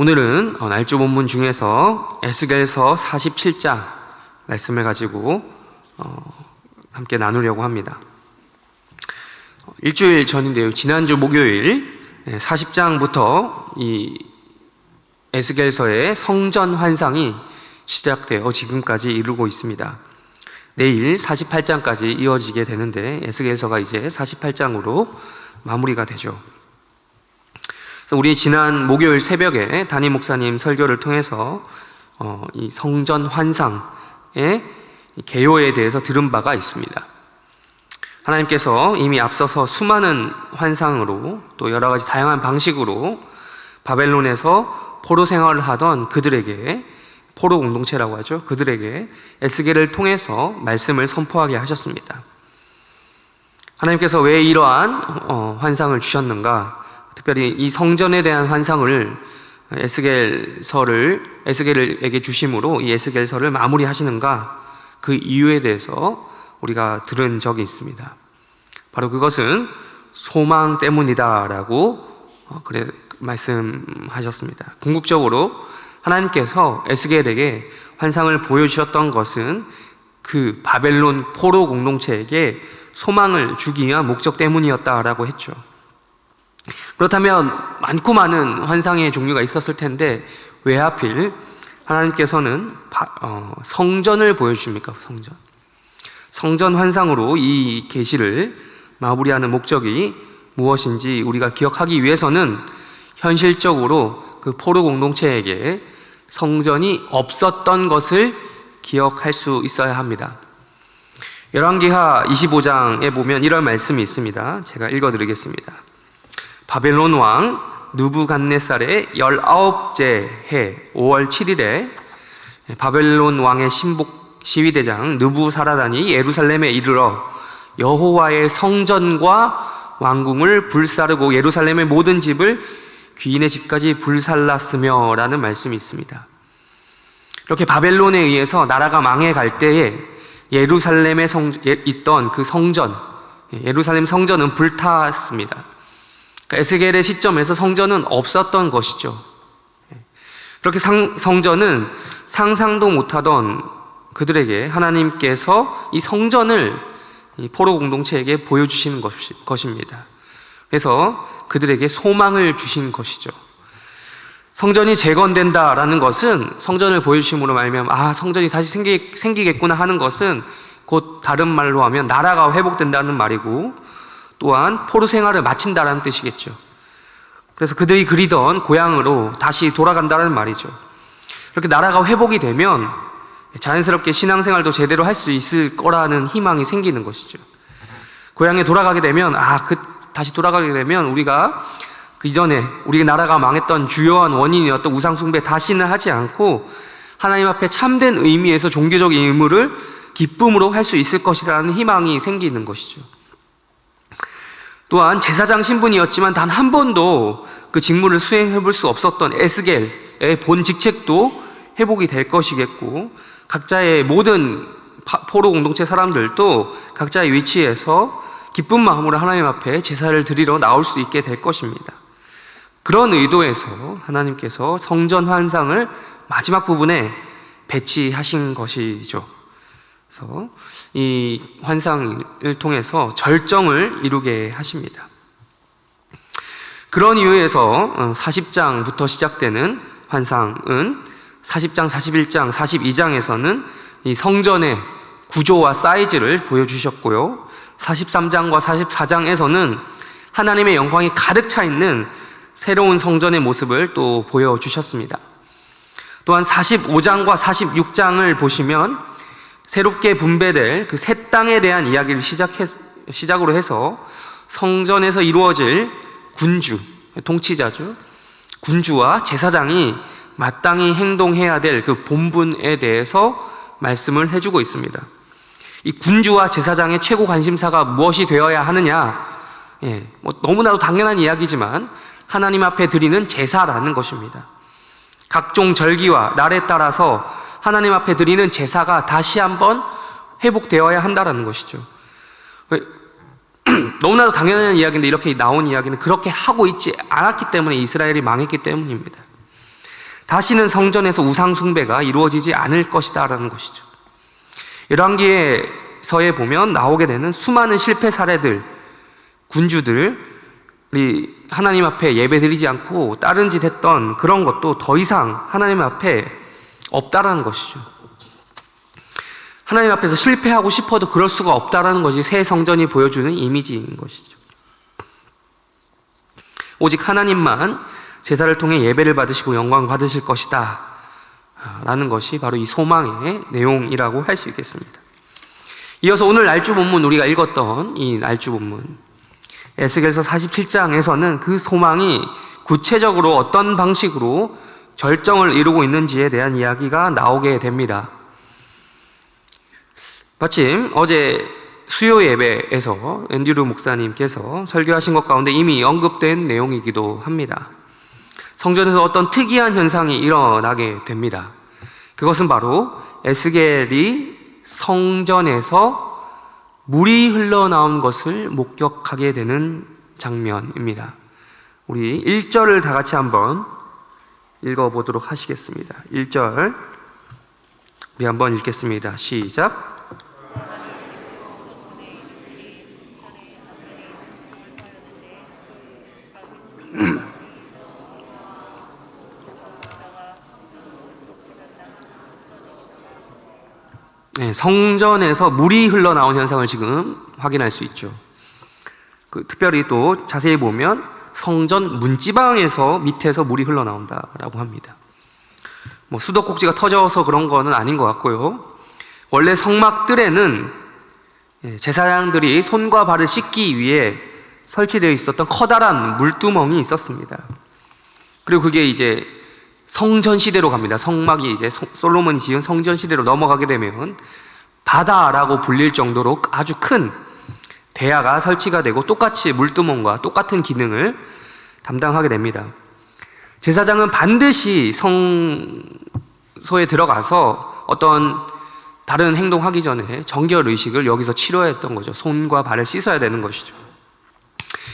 오늘은 날조 본문 중에서 에스겔서 47장 말씀을 가지고 함께 나누려고 합니다. 일주일 전인데요. 지난주 목요일 40장부터 이 에스겔서의 성전 환상이 시작되어 지금까지 이르고 있습니다. 내일 48장까지 이어지게 되는데 에스겔서가 이제 48장으로 마무리가 되죠. 그래서 우리 지난 목요일 새벽에 담임 목사님 설교를 통해서 이 성전 환상의 개요에 대해서 들은 바가 있습니다. 하나님께서 이미 앞서서 수많은 환상으로 또 여러 가지 다양한 방식으로 바벨론에서 포로 생활을 하던 그들에게, 포로 공동체라고 하죠, 그들에게 에스겔을 통해서 말씀을 선포하게 하셨습니다. 하나님께서 왜 이러한 환상을 주셨는가? 특별히 이 성전에 대한 환상을 에스겔에게 주심으로 이 에스겔서를 마무리하시는가? 그 이유에 대해서 우리가 들은 적이 있습니다. 바로 그것은 소망 때문이다라고 말씀하셨습니다. 궁극적으로 하나님께서 에스겔에게 환상을 보여주셨던 것은 그 바벨론 포로 공동체에게 소망을 주기 위한 목적 때문이었다라고 했죠. 그렇다면 많고 많은 환상의 종류가 있었을 텐데 왜 하필 하나님께서는 성전을 보여주십니까? 성전 환상으로 이 계시를 마무리하는 목적이 무엇인지 우리가 기억하기 위해서는 현실적으로 그 포로 공동체에게 성전이 없었던 것을 기억할 수 있어야 합니다. 열왕기하 25장에 보면 이런 말씀이 있습니다. 제가 읽어드리겠습니다. 바벨론 왕 느부갓네살의 19째 해 5월 7일에 바벨론 왕의 신복 시위대장 느부사라단이 예루살렘에 이르러 여호와의 성전과 왕궁을 불사르고 예루살렘의 모든 집을 귀인의 집까지 불살랐으며 라는 말씀이 있습니다. 이렇게 바벨론에 의해서 나라가 망해갈 때에 예루살렘에 있던 그 성전, 예루살렘 성전은 불탔습니다. 그러니까 에스겔의 시점에서 성전은 없었던 것이죠. 그렇게 성전은 상상도 못하던 그들에게 하나님께서 이 성전을 이 포로 공동체에게 보여주시는 것입니다. 그래서 그들에게 소망을 주신 것이죠. 성전이 재건된다라는 것은, 성전을 보여주심으로 말미암아 성전이 다시 생기겠구나 하는 것은 곧 다른 말로 하면 나라가 회복된다는 말이고, 또한 포로 생활을 마친다라는 뜻이겠죠. 그래서 그들이 그리던 고향으로 다시 돌아간다는 말이죠. 이렇게 나라가 회복이 되면 자연스럽게 신앙생활도 제대로 할 수 있을 거라는 희망이 생기는 것이죠. 고향에 돌아가게 되면 다시 돌아가게 되면 우리가 그 이전에 우리 나라가 망했던 주요한 원인이었던 우상숭배 다시는 하지 않고 하나님 앞에 참된 의미에서 종교적인 의무를 기쁨으로 할 수 있을 것이라는 희망이 생기는 것이죠. 또한 제사장 신분이었지만 단 한 번도 그 직무를 수행해 볼 수 없었던 에스겔의 본 직책도 회복이 될 것이겠고, 각자의 모든 포로 공동체 사람들도 각자의 위치에서 기쁜 마음으로 하나님 앞에 제사를 드리러 나올 수 있게 될 것입니다. 그런 의도에서 하나님께서 성전 환상을 마지막 부분에 배치하신 것이죠. 그래서 이 환상을 통해서 절정을 이루게 하십니다. 그런 이유에서 40장부터 시작되는 환상은 40장, 41장, 42장에서는 이 성전의 구조와 사이즈를 보여주셨고요. 43장과 44장에서는 하나님의 영광이 가득 차 있는 새로운 성전의 모습을 또 보여주셨습니다. 또한 45장과 46장을 보시면 새롭게 분배될 그 새 땅에 대한 이야기를 시작으로 해서 성전에서 이루어질 군주, 통치자죠. 군주와 제사장이 마땅히 행동해야 될 그 본분에 대해서 말씀을 해주고 있습니다. 이 군주와 제사장의 최고 관심사가 무엇이 되어야 하느냐? 너무나도 당연한 이야기지만 하나님 앞에 드리는 제사라는 것입니다. 각종 절기와 날에 따라서 하나님 앞에 드리는 제사가 다시 한번 회복되어야 한다는 것이죠. 너무나도 당연한 이야기인데 이렇게 나온 이야기는 그렇게 하고 있지 않았기 때문에 이스라엘이 망했기 때문입니다. 다시는 성전에서 우상 숭배가 이루어지지 않을 것이다라는 것이죠. 열왕기서에 보면 나오게 되는 수많은 실패 사례들, 군주들이 하나님 앞에 예배드리지 않고 다른 짓 했던 그런 것도 더 이상 하나님 앞에 없다라는 것이죠. 하나님 앞에서 실패하고 싶어도 그럴 수가 없다라는 것이 새 성전이 보여주는 이미지인 것이죠. 오직 하나님만 제사를 통해 예배를 받으시고 영광 받으실 것이다 라는 것이 바로 이 소망의 내용이라고 할 수 있겠습니다. 이어서 오늘 날주 본문, 우리가 읽었던 이 날주 본문 에스겔서 47장에서는 그 소망이 구체적으로 어떤 방식으로 절정을 이루고 있는지에 대한 이야기가 나오게 됩니다. 마침 어제 수요 예배에서 앤드류 목사님께서 설교하신 것 가운데 이미 언급된 내용이기도 합니다. 성전에서 어떤 특이한 현상이 일어나게 됩니다. 그것은 바로 에스겔이 성전에서 물이 흘러나온 것을 목격하게 되는 장면입니다. 우리 1절을 다 같이 한번 읽어보도록 하시겠습니다. 1절 우리 한번 읽겠습니다. 시작. 네, 성전에서 물이 흘러나온 현상을 지금 확인할 수 있죠. 특별히 또 자세히 보면 성전 문지방에서 밑에서 물이 흘러나온다라고 합니다. 뭐 수도꼭지가 터져서 그런 거는 아닌 것 같고요. 원래 성막들에는 제사장들이 손과 발을 씻기 위해 설치되어 있었던 커다란 물두멍이 있었습니다. 그리고 그게 이제 성전 시대로 갑니다. 성막이 이제 솔로몬이 지은 성전 시대로 넘어가게 되면 바다라고 불릴 정도로 아주 큰 대야가 설치가 되고 똑같이 물두멍과 똑같은 기능을 담당하게 됩니다. 제사장은 반드시 성소에 들어가서 어떤 다른 행동하기 전에 정결 의식을 여기서 치러야 했던 거죠. 손과 발을 씻어야 되는 것이죠.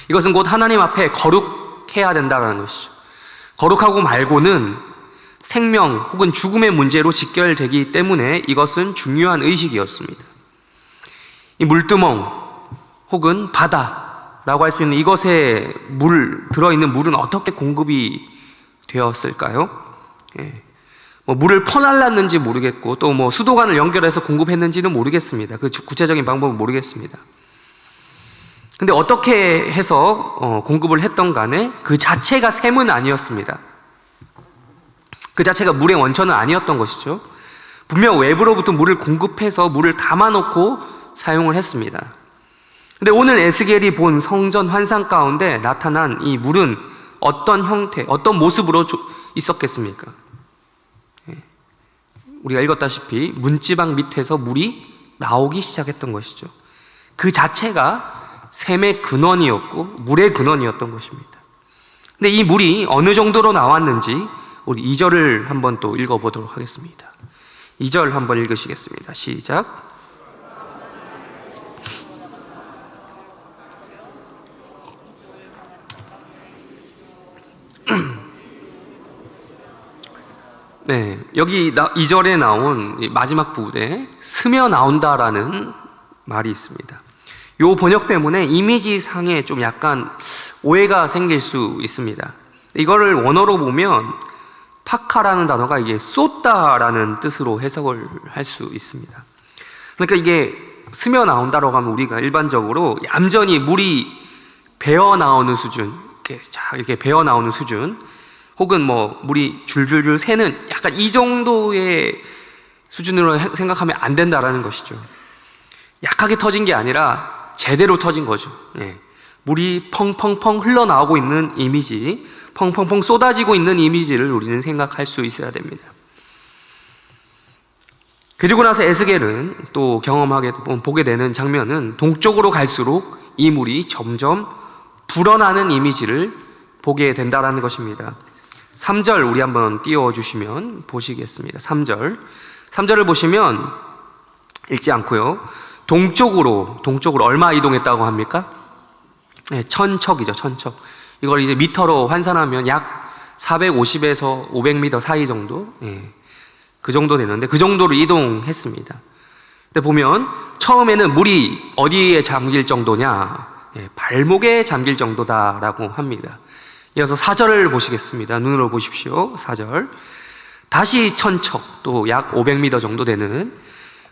이것은 곧 하나님 앞에 거룩해야 된다는 것이죠. 거룩하고 말고는 생명 혹은 죽음의 문제로 직결되기 때문에 이것은 중요한 의식이었습니다. 이 물두멍 혹은 바다라고 할 수 있는 이것에 들어있는 물은 어떻게 공급이 되었을까요? 뭐 물을 퍼날랐는지 모르겠고 또 뭐 수도관을 연결해서 공급했는지는 모르겠습니다. 그 구체적인 방법은 모르겠습니다. 근데 어떻게 해서 공급을 했던 간에 그 자체가 샘은 아니었습니다. 그 자체가 물의 원천은 아니었던 것이죠. 분명 외부로부터 물을 공급해서 물을 담아놓고 사용을 했습니다. 근데 오늘 에스겔이 본 성전 환상 가운데 나타난 이 물은 어떤 형태, 어떤 모습으로 있었겠습니까? 우리가 읽었다시피 문지방 밑에서 물이 나오기 시작했던 것이죠. 그 자체가 샘의 근원이었고 물의 근원이었던 것입니다. 근데 이 물이 어느 정도로 나왔는지 우리 2절을 한번 또 읽어보도록 하겠습니다. 2절 한번 읽으시겠습니다. 시작. 네, 여기 2절에 나온 마지막 부분에 스며 나온다라는 말이 있습니다. 이 번역 때문에 이미지상에 좀 약간 오해가 생길 수 있습니다. 이거를 원어로 보면 파카라는 단어가 이게 쏟다라는 뜻으로 해석을 할 수 있습니다. 그러니까 이게 스며 나온다라고 하면 우리가 일반적으로 얌전히 물이 배어 나오는 수준, 이렇게 배어 나오는 수준, 혹은 뭐 물이 줄줄줄 새는 약간 이 정도의 수준으로 생각하면 안 된다라는 것이죠. 약하게 터진 게 아니라 제대로 터진 거죠. 물이 펑펑펑 흘러나오고 있는 이미지, 펑펑펑 쏟아지고 있는 이미지를 우리는 생각할 수 있어야 됩니다. 그리고 나서 에스겔은 또 보게 되는 장면은 동쪽으로 갈수록 이 물이 점점 불어나는 이미지를 보게 된다는 것입니다. 3절 우리 한번 띄워주시면 보시겠습니다. 3절을 보시면 읽지 않고요. 동쪽으로 얼마 이동했다고 합니까? 네, 천척이죠. 천척. 이걸 이제 미터로 환산하면 약 450에서 500m 사이 정도, 그 정도 되는데 그 정도로 이동했습니다. 근데 보면 처음에는 물이 어디에 잠길 정도냐, 발목에 잠길 정도다라고 합니다. 이어서 4절을 보시겠습니다. 눈으로 보십시오. 4절. 다시 천척, 또 약 500m 정도 되는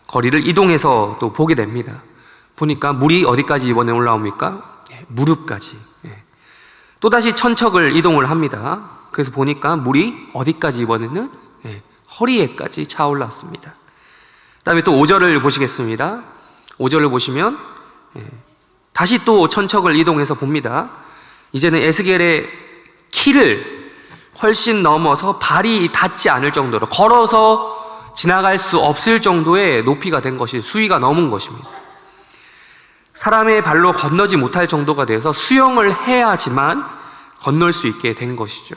거리를 이동해서 또 보게 됩니다. 보니까 물이 어디까지 이번에 올라옵니까? 무릎까지. 또다시 천척을 이동을 합니다. 그래서 보니까 물이 어디까지 이번에는 허리에까지 차올랐습니다. 그 다음에 또 5절을 보시겠습니다. 5절을 보시면 다시 또 천척을 이동해서 봅니다. 이제는 에스겔의 키를 훨씬 넘어서 발이 닿지 않을 정도로, 걸어서 지나갈 수 없을 정도의 높이가 된 것이, 수위가 넘은 것입니다. 사람의 발로 건너지 못할 정도가 돼서 수영을 해야지만 건널 수 있게 된 것이죠.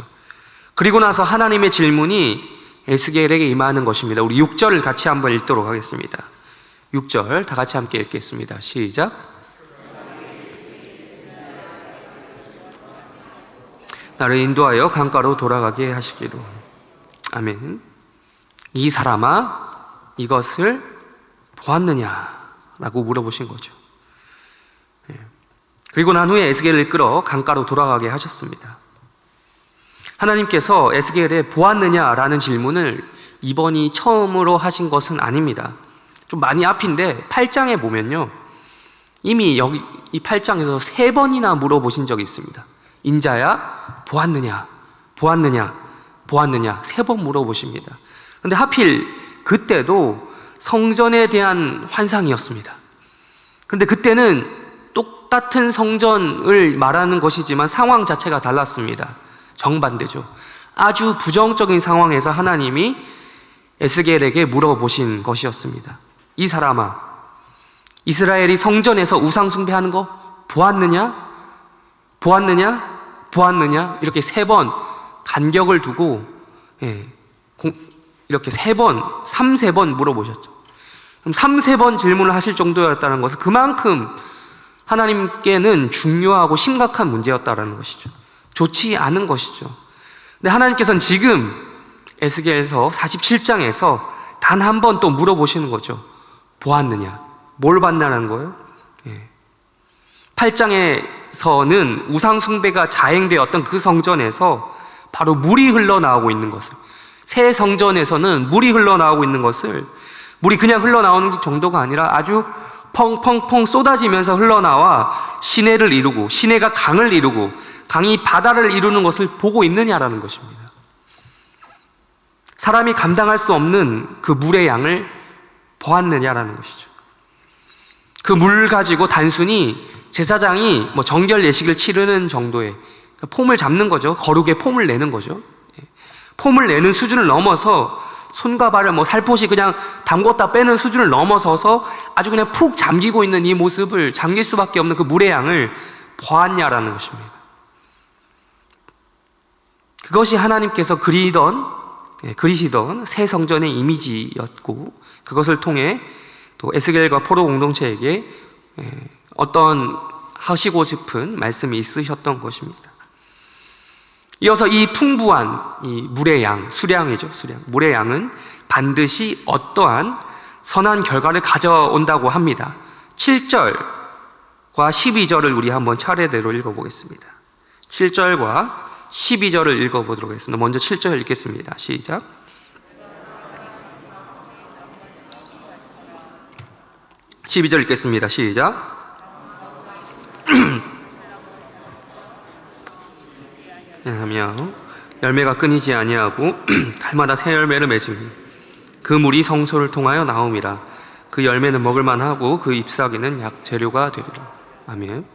그리고 나서 하나님의 질문이 에스겔에게 임하는 것입니다. 우리 6절을 같이 한번 읽도록 하겠습니다. 6절 다 같이 함께 읽겠습니다. 시작. 나를 인도하여 강가로 돌아가게 하시기로. 아멘. 이 사람아, 이것을 보았느냐? 라고 물어보신 거죠. 그리고 난 후에 에스겔을 끌어 강가로 돌아가게 하셨습니다. 하나님께서 에스겔에 보았느냐라는 질문을 이번이 처음으로 하신 것은 아닙니다. 좀 많이 앞인데 8장에 보면요, 이미 여기 이 8장에서 3번이나 물어보신 적이 있습니다. 인자야, 보았느냐, 보았느냐, 보았느냐 3번 물어보십니다. 그런데 하필 그때도 성전에 대한 환상이었습니다. 그런데 그때는 똑같은 성전을 말하는 것이지만 상황 자체가 달랐습니다. 정반대죠. 아주 부정적인 상황에서 하나님이 에스겔에게 물어보신 것이었습니다. 이 사람아, 이스라엘이 성전에서 우상 숭배하는 거 보았느냐? 보았느냐? 보았느냐? 이렇게 3번 간격을 두고 이렇게 3번, 3번 물어보셨죠. 그럼 3번 질문을 하실 정도였다는 것은 그만큼 하나님께는 중요하고 심각한 문제였다는 것이죠. 좋지 않은 것이죠. 근데 하나님께서는 지금 에스겔서 47장에서 단 한 번 또 물어보시는 거죠. 보았느냐? 뭘 봤냐는 거예요? 8장에서는 우상 숭배가 자행되었던 그 성전에서 바로 물이 흘러나오고 있는 것을, 새 성전에서는 물이 흘러나오고 있는 것을, 물이 그냥 흘러나오는 정도가 아니라 아주 펑펑펑 쏟아지면서 흘러나와 시내를 이루고, 시내가 강을 이루고, 강이 바다를 이루는 것을 보고 있느냐라는 것입니다. 사람이 감당할 수 없는 그 물의 양을 보았느냐라는 것이죠. 그 물 가지고 단순히 제사장이 정결 예식을 치르는 정도의 폼을 잡는 거죠. 거룩의 폼을 내는 거죠. 폼을 내는 수준을 넘어서 손과 발을 살포시 그냥 담궜다 빼는 수준을 넘어서서 아주 그냥 푹 잠기고 있는 이 모습을, 잠길 수밖에 없는 그 물의 양을 보았냐라는 것입니다. 그것이 하나님께서 그리시던 새 성전의 이미지였고, 그것을 통해 또 에스겔과 포로 공동체에게 어떤 하시고 싶은 말씀이 있으셨던 것입니다. 이어서 이 풍부한 이 물의 양, 수량이죠, 수량. 물의 양은 반드시 어떠한 선한 결과를 가져온다고 합니다. 7절과 12절을 우리 한번 차례대로 읽어보겠습니다. 7절과 12절을 읽어보도록 하겠습니다. 먼저 7절 읽겠습니다. 시작. 네, 12절 읽겠습니다. 시작. 하며 열매가 끊이지 아니하고 달마다 새 열매를 맺으니 그 물이 성소를 통하여 나옴이라. 그 열매는 먹을만하고 그 잎사귀는 약 재료가 되리라. 아멘.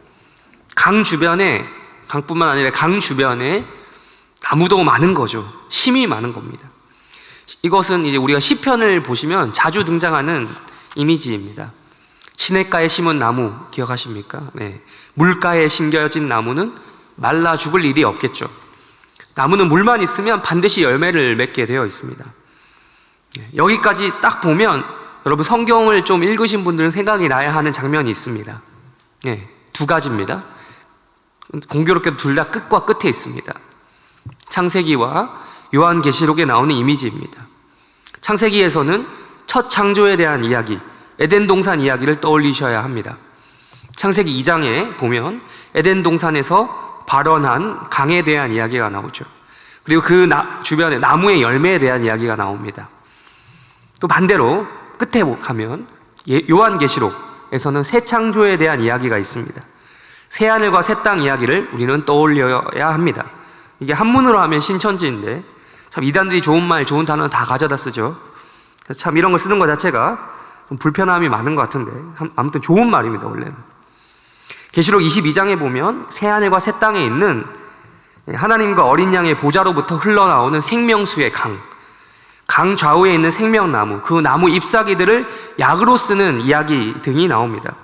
강 주변에, 강뿐만 아니라 강 주변에 나무도 많은 거죠. 심이 많은 겁니다. 이것은 이제 우리가 시편을 보시면 자주 등장하는 이미지입니다. 시냇가에 심은 나무 기억하십니까? 네. 물가에 심겨진 나무는 말라 죽을 일이 없겠죠. 나무는 물만 있으면 반드시 열매를 맺게 되어 있습니다. 여기까지 딱 보면 여러분 성경을 좀 읽으신 분들은 생각이 나야 하는 장면이 있습니다. 두 가지입니다. 공교롭게도 둘 다 끝과 끝에 있습니다. 창세기와 요한계시록에 나오는 이미지입니다. 창세기에서는 첫 창조에 대한 이야기, 에덴 동산 이야기를 떠올리셔야 합니다. 창세기 2장에 보면 에덴 동산에서 발원한 강에 대한 이야기가 나오죠. 그리고 그 주변에 나무의 열매에 대한 이야기가 나옵니다. 또 반대로 끝에 가면 요한계시록에서는 새 창조에 대한 이야기가 있습니다. 새 하늘과 새 땅 이야기를 우리는 떠올려야 합니다. 이게 한문으로 하면 신천지인데 참 이단들이 좋은 말, 좋은 단어는 다 가져다 쓰죠. 그래서 참 이런 걸 쓰는 것 자체가 좀 불편함이 많은 것 같은데 아무튼 좋은 말입니다, 원래는. 계시록 22장에 보면 새 하늘과 새 땅에 있는 하나님과 어린 양의 보좌로부터 흘러나오는 생명수의 강 좌우에 있는 생명나무, 그 나무 잎사귀들을 약으로 쓰는 이야기 등이 나옵니다.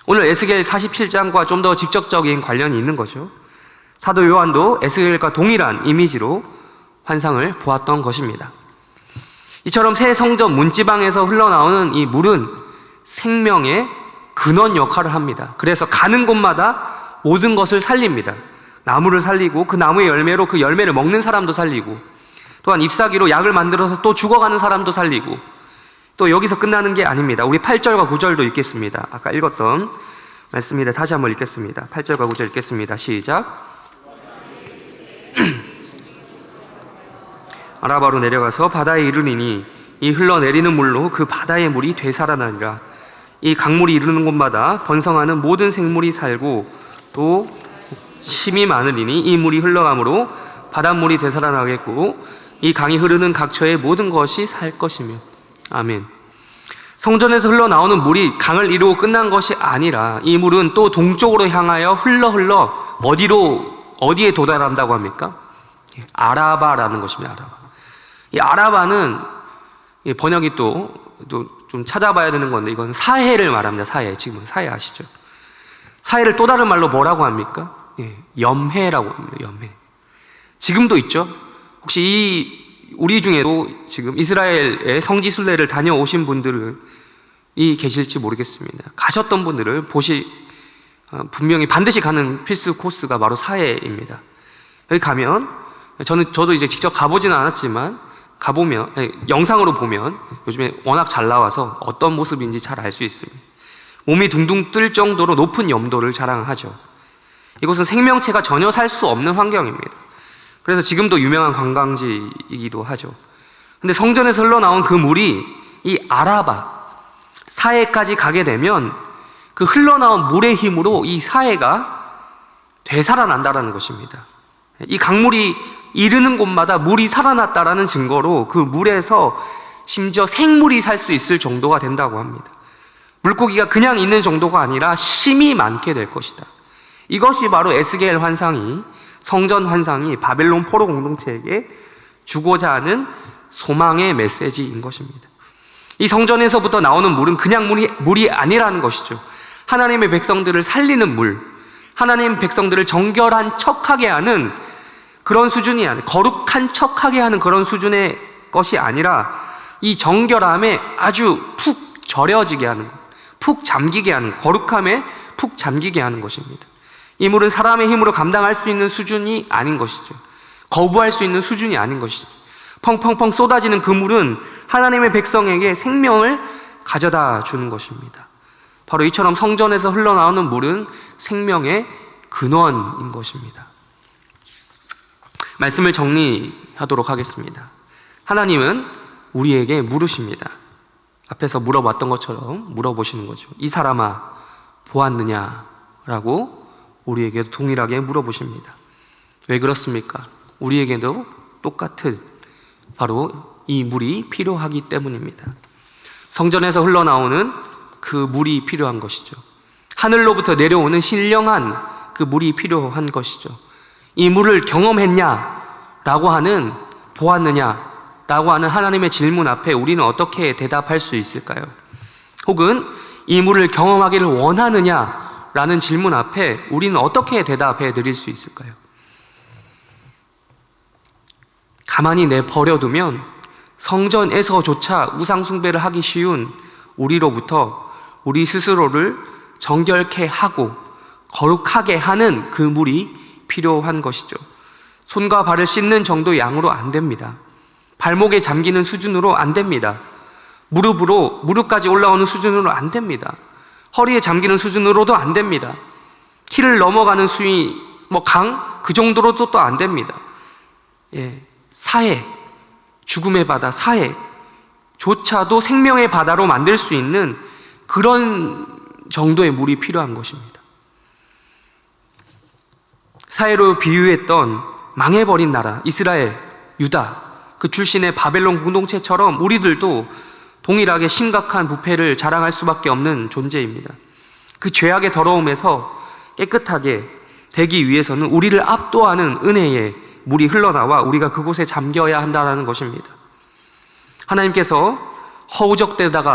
오늘 에스겔 47장과 좀 더 직접적인 관련이 있는 거죠. 사도 요한도 에스겔과 동일한 이미지로 환상을 보았던 것입니다. 이처럼 새 성전 문지방에서 흘러나오는 이 물은 생명의 근원 역할을 합니다. 그래서 가는 곳마다 모든 것을 살립니다. 나무를 살리고 그 나무의 열매로 그 열매를 먹는 사람도 살리고, 또한 잎사귀로 약을 만들어서 또 죽어가는 사람도 살리고, 또 여기서 끝나는 게 아닙니다. 우리 8절과 9절도 읽겠습니다. 아까 읽었던 말씀입니다. 다시 한번 읽겠습니다. 8절과 9절 읽겠습니다. 시작. 아라바로 내려가서 바다에 이르리니 이 흘러내리는 물로 그 바다의 물이 되살아나니라. 이 강물이 이르는 곳마다 번성하는 모든 생물이 살고 또 심이 많으리니 이 물이 흘러가므로 바닷물이 되살아나겠고 이 강이 흐르는 각처의 모든 것이 살 것이며. 아멘. 성전에서 흘러나오는 물이 강을 이루고 끝난 것이 아니라 이 물은 또 동쪽으로 향하여 흘러 어디에 도달한다고 합니까? 아라바라는 것입니다. 아라바. 이 아라바는 번역이 또 좀 찾아봐야 되는 건데, 이건 사해를 말합니다. 사해. 지금은 사해 아시죠? 사해를 또 다른 말로 뭐라고 합니까? 염해라고 합니다. 염해. 지금도 있죠? 혹시 우리 중에도 지금 이스라엘의 성지 순례를 다녀오신 분들이 계실지 모르겠습니다. 가셨던 분들을 분명히 반드시 가는 필수 코스가 바로 사해입니다. 여기 가면 저도 이제 직접 가보지는 않았지만 영상으로 보면 요즘에 워낙 잘 나와서 어떤 모습인지 잘 알 수 있습니다. 몸이 둥둥 뜰 정도로 높은 염도를 자랑하죠. 이곳은 생명체가 전혀 살 수 없는 환경입니다. 그래서 지금도 유명한 관광지이기도 하죠. 근데 성전에서 흘러나온 그 물이 이 아라바 사해까지 가게 되면 그 흘러나온 물의 힘으로 이 사해가 되살아난다라는 것입니다. 이 강물이 이르는 곳마다 물이 살아났다라는 증거로 그 물에서 심지어 생물이 살 수 있을 정도가 된다고 합니다. 물고기가 그냥 있는 정도가 아니라 심이 많게 될 것이다. 이것이 바로 에스겔 환상이, 성전 환상이 바벨론 포로 공동체에게 주고자 하는 소망의 메시지인 것입니다. 이 성전에서부터 나오는 물은 그냥 물이 아니라는 것이죠. 하나님의 백성들을 살리는 물, 하나님 백성들을 정결한 척하게 하는 그런 수준이 아니라, 거룩한 척하게 하는 그런 수준의 것이 아니라 이 정결함에 아주 푹 절여지게 하는 것, 푹 잠기게 하는 것, 거룩함에 푹 잠기게 하는 것입니다. 이 물은 사람의 힘으로 감당할 수 있는 수준이 아닌 것이죠. 거부할 수 있는 수준이 아닌 것이죠. 펑펑펑 쏟아지는 그 물은 하나님의 백성에게 생명을 가져다 주는 것입니다. 바로 이처럼 성전에서 흘러나오는 물은 생명의 근원인 것입니다. 말씀을 정리하도록 하겠습니다. 하나님은 우리에게 물으십니다. 앞에서 물어봤던 것처럼 물어보시는 거죠. 이 사람아, 보았느냐? 라고 우리에게도 동일하게 물어보십니다. 왜 그렇습니까? 우리에게도 똑같은 바로 이 물이 필요하기 때문입니다. 성전에서 흘러나오는 그 물이 필요한 것이죠. 하늘로부터 내려오는 신령한 그 물이 필요한 것이죠. 이 물을 경험했냐? 라고 하는, 보았느냐? 라고 하는 하나님의 질문 앞에 우리는 어떻게 대답할 수 있을까요? 혹은 이 물을 경험하기를 원하느냐? 라는 질문 앞에 우리는 어떻게 대답해 드릴 수 있을까요? 가만히 내버려두면 성전에서조차 우상숭배를 하기 쉬운 우리로부터 우리 스스로를 정결케 하고 거룩하게 하는 그 물이 필요한 것이죠. 손과 발을 씻는 정도의 양으로 안 됩니다. 발목에 잠기는 수준으로 안 됩니다. 무릎까지 올라오는 수준으로 안 됩니다. 허리에 잠기는 수준으로도 안 됩니다. 키를 넘어가는 수위, 그 정도로도 또 안 됩니다. 사해, 죽음의 바다, 사해조차도 생명의 바다로 만들 수 있는 그런 정도의 물이 필요한 것입니다. 사해로 비유했던 망해버린 나라, 이스라엘, 유다, 그 출신의 바벨론 공동체처럼 우리들도 동일하게 심각한 부패를 자랑할 수밖에 없는 존재입니다. 그 죄악의 더러움에서 깨끗하게 되기 위해서는 우리를 압도하는 은혜의 물이 흘러나와 우리가 그곳에 잠겨야 한다는 것입니다. 하나님께서 허우적대는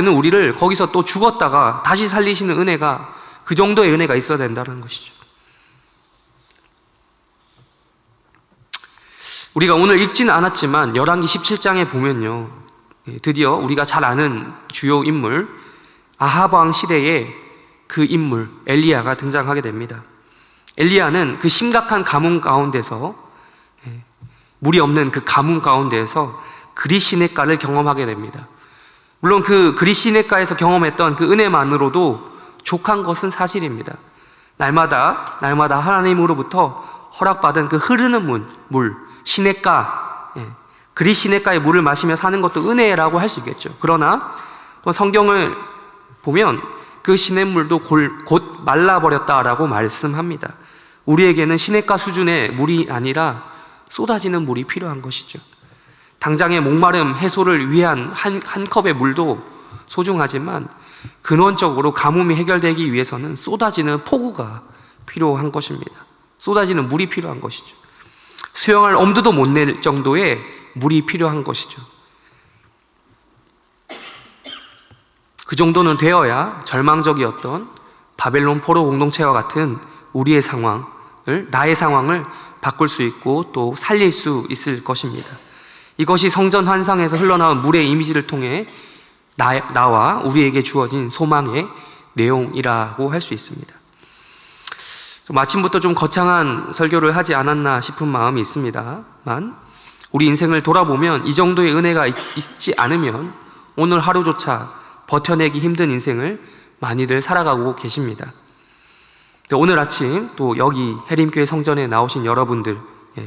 우리를 거기서 또 죽었다가 다시 살리시는 은혜가, 그 정도의 은혜가 있어야 된다는 것이죠. 우리가 오늘 읽지는 않았지만 열왕기 17장에 보면요, 드디어 우리가 잘 아는 주요 인물 아합 왕 시대에 그 인물 엘리야가 등장하게 됩니다. 엘리야는 그 심각한 가뭄 가운데서, 물이 없는 그 가뭄 가운데에서 그리시네가를 경험하게 됩니다. 물론 그 그리시네가에서 경험했던 그 은혜만으로도 족한 것은 사실입니다. 날마다 하나님으로부터 허락받은 그 흐르는 물, 시냇가, 그리시네가의 물을 마시며 사는 것도 은혜라고 할 수 있겠죠. 그러나 또 성경을 보면 그 시냇물도 곧 말라버렸다라고 말씀합니다. 우리에게는 시냇가 수준의 물이 아니라 쏟아지는 물이 필요한 것이죠. 당장의 목마름 해소를 위한 한 컵의 물도 소중하지만 근원적으로 가뭄이 해결되기 위해서는 쏟아지는 폭우가 필요한 것입니다. 쏟아지는 물이 필요한 것이죠. 수영할 엄두도 못 낼 정도의 물이 필요한 것이죠. 그 정도는 되어야 절망적이었던 바벨론 포로 공동체와 같은 우리의 나의 상황을 바꿀 수 있고 또 살릴 수 있을 것입니다. 이것이 성전 환상에서 흘러나온 물의 이미지를 통해 나와 우리에게 주어진 소망의 내용이라고 할 수 있습니다. 마침부터 좀 거창한 설교를 하지 않았나 싶은 마음이 있습니다만, 우리 인생을 돌아보면 이 정도의 은혜가 있지 않으면 오늘 하루조차 버텨내기 힘든 인생을 많이들 살아가고 계십니다. 오늘 아침 또 여기 해림교회 성전에 나오신 여러분들,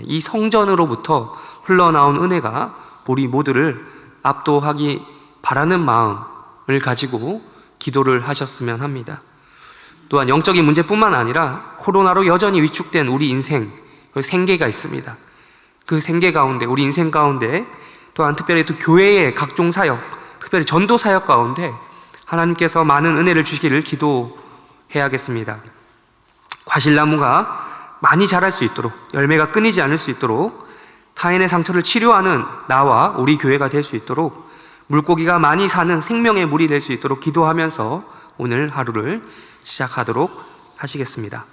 이 성전으로부터 흘러나온 은혜가 우리 모두를 압도하기 바라는 마음을 가지고 기도를 하셨으면 합니다. 또한 영적인 문제뿐만 아니라 코로나로 여전히 위축된 우리 인생, 그 생계가 있습니다. 그 생계 가운데, 우리 인생 가운데, 또한 특별히 또 교회의 각종 사역, 특별히 전도 사역 가운데 하나님께서 많은 은혜를 주시기를 기도해야겠습니다. 과실나무가 많이 자랄 수 있도록, 열매가 끊이지 않을 수 있도록, 타인의 상처를 치료하는 나와 우리 교회가 될 수 있도록, 물고기가 많이 사는 생명의 물이 될 수 있도록 기도하면서 오늘 하루를 시작하도록 하시겠습니다.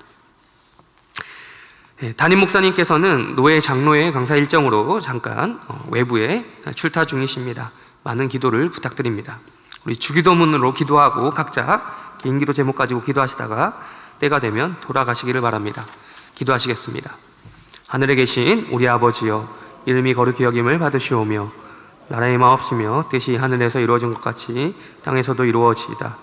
담임 목사님께서는 노예 장로회 강사 일정으로 잠깐 외부에 출타 중이십니다. 많은 기도를 부탁드립니다. 우리 주기도문으로 기도하고 각자 개인기도 제목 가지고 기도하시다가 때가 되면 돌아가시기를 바랍니다. 기도하시겠습니다. 하늘에 계신 우리 아버지여, 이름이 거룩히 여김을 받으시오며 나라의 마옵시며 뜻이 하늘에서 이루어진 것 같이 땅에서도 이루어지이다.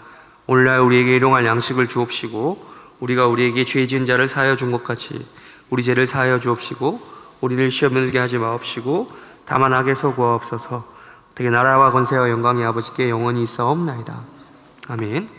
오늘날 우리에게 일용할 양식을 주옵시고 우리가 우리에게 죄 지은 자를 사하여 준 것 같이 우리 죄를 사하여 주옵시고 우리를 시험에 들게 하지 마옵시고 다만 악에서 구하옵소서. 되게 나라와 권세와 영광이 아버지께 영원히 있사옵나이다. 아멘.